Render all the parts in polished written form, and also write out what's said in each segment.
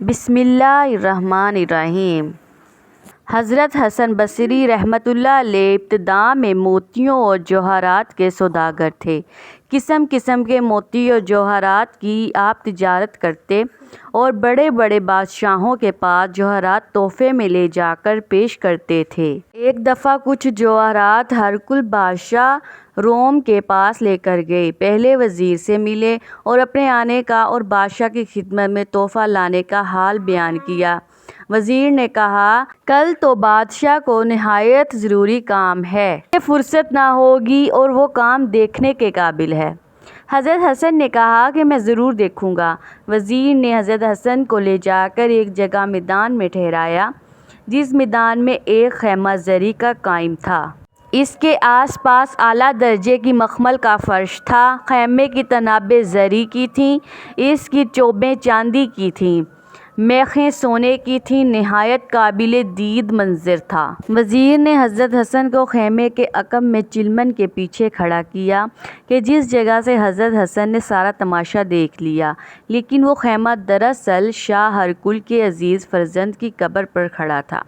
بسم اللہ الرحمن الرحیم۔ حضرت حسن بصری رحمۃ اللہ علیہ ابتدا میں موتیوں اور جواہرات کے سوداگر تھے۔ قسم قسم کے موتی اور جواہرات کی آپ تجارت کرتے اور بڑے بڑے بادشاہوں کے پاس جواہرات تحفے میں لے جا کر پیش کرتے تھے۔ ایک دفعہ کچھ جواہرات ہرقل بادشاہ روم کے پاس لے کر گئے۔ پہلے وزیر سے ملے اور اپنے آنے کا اور بادشاہ کی خدمت میں تحفہ لانے کا حال بیان کیا۔ وزیر نے کہا، کل تو بادشاہ کو نہایت ضروری کام ہے، فرصت نہ ہوگی اور وہ کام دیکھنے کے قابل ہے۔ حضرت حسن نے کہا کہ میں ضرور دیکھوں گا۔ وزیر نے حضرت حسن کو لے جا کر ایک جگہ میدان میں ٹھہرایا، جس میدان میں ایک خیمہ زری کا قائم تھا۔ اس کے آس پاس اعلیٰ درجے کی مخمل کا فرش تھا۔ خیمے کی طنابیں زری کی تھیں، اس کی چوبیں چاندی کی تھیں، میخیں سونے کی تھیں۔ نہایت قابل دید منظر تھا۔ وزیر نے حضرت حسن کو خیمے کے عقب میں چلمن کے پیچھے کھڑا کیا کہ جس جگہ سے حضرت حسن نے سارا تماشا دیکھ لیا، لیکن وہ خیمہ دراصل شاہ ہرقل کے عزیز فرزند کی قبر پر کھڑا تھا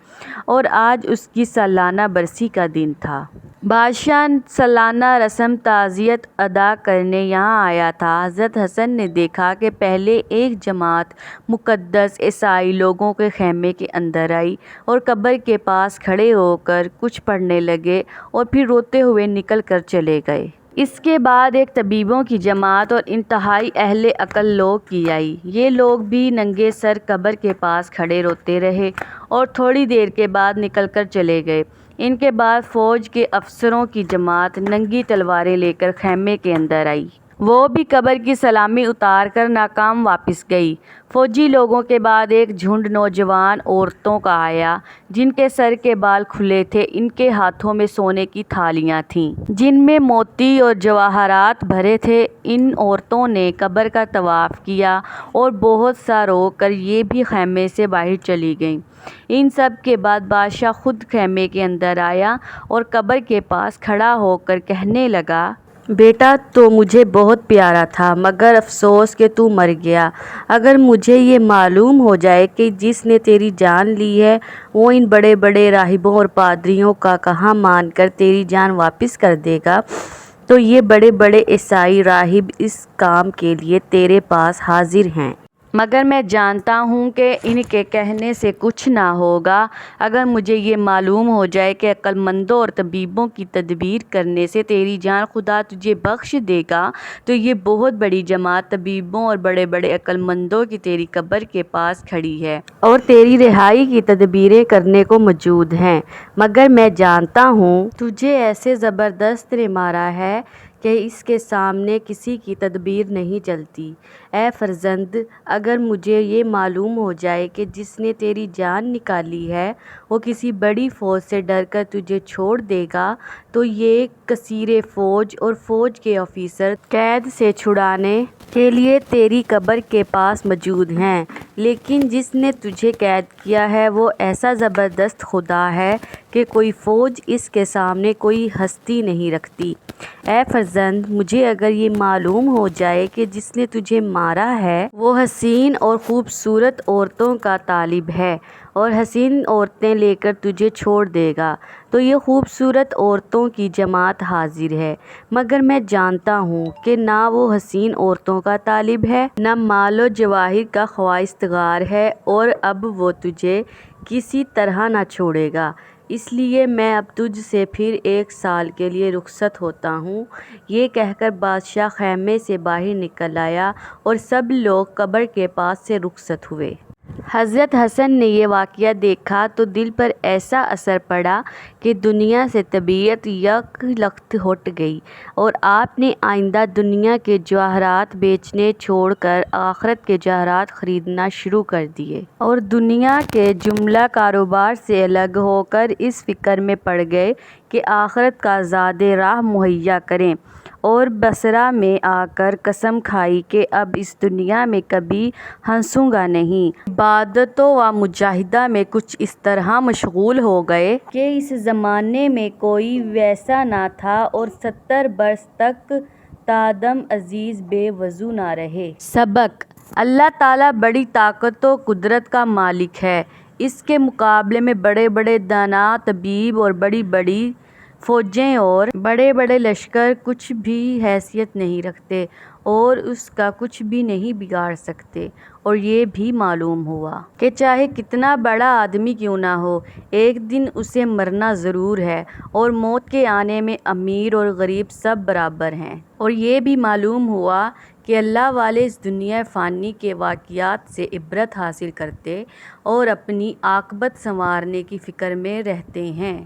اور آج اس کی سالانہ برسی کا دن تھا۔ بادشاہ سالانہ رسم تعزیت ادا کرنے یہاں آیا تھا۔ حضرت حسن نے دیکھا کہ پہلے ایک جماعت مقدس عیسائی لوگوں کے خیمے کے اندر آئی اور قبر کے پاس کھڑے ہو کر کچھ پڑھنے لگے اور پھر روتے ہوئے نکل کر چلے گئے۔ اس کے بعد ایک طبیبوں کی جماعت اور انتہائی اہل عقل لوگ کی آئی۔ یہ لوگ بھی ننگے سر قبر کے پاس کھڑے روتے رہے اور تھوڑی دیر کے بعد نکل کر چلے گئے۔ ان کے بعد فوج کے افسروں کی جماعت ننگی تلواریں لے کر خیمے کے اندر آئی۔ وہ بھی قبر کی سلامی اتار کر ناکام واپس گئی۔ فوجی لوگوں کے بعد ایک جھنڈ نوجوان عورتوں کا آیا، جن کے سر کے بال کھلے تھے۔ ان کے ہاتھوں میں سونے کی تھالیاں تھیں، جن میں موتی اور جواہرات بھرے تھے۔ ان عورتوں نے قبر کا طواف کیا اور بہت سا رو کر یہ بھی خیمے سے باہر چلی گئیں۔ ان سب کے بعد بادشاہ خود خیمے کے اندر آیا اور قبر کے پاس کھڑا ہو کر کہنے لگا، بیٹا تو مجھے بہت پیارا تھا، مگر افسوس کہ تو مر گیا۔ اگر مجھے یہ معلوم ہو جائے کہ جس نے تیری جان لی ہے وہ ان بڑے بڑے راہبوں اور پادریوں کا کہا مان کر تیری جان واپس کر دے گا، تو یہ بڑے بڑے عیسائی راہب اس کام کے لیے تیرے پاس حاضر ہیں۔ مگر میں جانتا ہوں کہ ان کے کہنے سے کچھ نہ ہوگا۔ اگر مجھے یہ معلوم ہو جائے کہ عقل مندوں اور طبیبوں کی تدبیر کرنے سے تیری جان خدا تجھے بخش دے گا، تو یہ بہت بڑی جماعت طبیبوں اور بڑے بڑے عقل مندوں کی تیری قبر کے پاس کھڑی ہے اور تیری رہائی کی تدبیریں کرنے کو موجود ہیں۔ مگر میں جانتا ہوں تجھے ایسے زبردست نے مارا ہے کہ اس کے سامنے کسی کی تدبیر نہیں چلتی۔ اے فرزند، اگر مجھے یہ معلوم ہو جائے کہ جس نے تیری جان نکالی ہے وہ کسی بڑی فوج سے ڈر کر تجھے چھوڑ دے گا، تو یہ کثیر فوج اور فوج کے آفیسر قید سے چھڑانے کے لیے تیری قبر کے پاس موجود ہیں۔ لیکن جس نے تجھے قید کیا ہے وہ ایسا زبردست خدا ہے کہ کوئی فوج اس کے سامنے کوئی ہستی نہیں رکھتی۔ اے فرزند، مجھے اگر یہ معلوم ہو جائے کہ جس نے تجھے مارا ہے وہ حسین اور خوبصورت عورتوں کا طالب ہے اور حسین عورتیں لے کر تجھے چھوڑ دے گا، تو یہ خوبصورت عورتوں کی جماعت حاضر ہے۔ مگر میں جانتا ہوں کہ نہ وہ حسین عورتوں کا طالب ہے، نہ مال و جواہر کا خواستگار ہے، اور اب وہ تجھے کسی طرح نہ چھوڑے گا۔ اس لیے میں اب تجھ سے پھر 1 سال کے لیے رخصت ہوتا ہوں۔ یہ کہہ کر بادشاہ خیمے سے باہر نکل آیا اور سب لوگ قبر کے پاس سے رخصت ہوئے۔ حضرت حسن نے یہ واقعہ دیکھا تو دل پر ایسا اثر پڑا کہ دنیا سے طبیعت یک لخت ہٹ گئی، اور آپ نے آئندہ دنیا کے جواہرات بیچنے چھوڑ کر آخرت کے جواہرات خریدنا شروع کر دیے، اور دنیا کے جملہ کاروبار سے الگ ہو کر اس فکر میں پڑ گئے کہ آخرت کا زاد راہ مہیا کریں، اور بصرہ میں آ کر قسم کھائی کہ اب اس دنیا میں کبھی ہنسوں گا نہیں۔ عبادتوں و مجاہدہ میں کچھ اس طرح مشغول ہو گئے کہ اس زمانے میں کوئی ویسا نہ تھا، اور 70 برس تک تادم عزیز بے وضو نہ رہے۔ سبق: اللہ تعالیٰ بڑی طاقت و قدرت کا مالک ہے، اس کے مقابلے میں بڑے بڑے دانا، طبیب اور بڑی بڑی فوجیں اور بڑے بڑے لشکر کچھ بھی حیثیت نہیں رکھتے اور اس کا کچھ بھی نہیں بگاڑ سکتے۔ اور یہ بھی معلوم ہوا کہ چاہے کتنا بڑا آدمی کیوں نہ ہو، ایک دن اسے مرنا ضرور ہے، اور موت کے آنے میں امیر اور غریب سب برابر ہیں۔ اور یہ بھی معلوم ہوا کہ اللہ والے اس دنیا فانی کے واقعات سے عبرت حاصل کرتے اور اپنی عاقبت سنوارنے کی فکر میں رہتے ہیں۔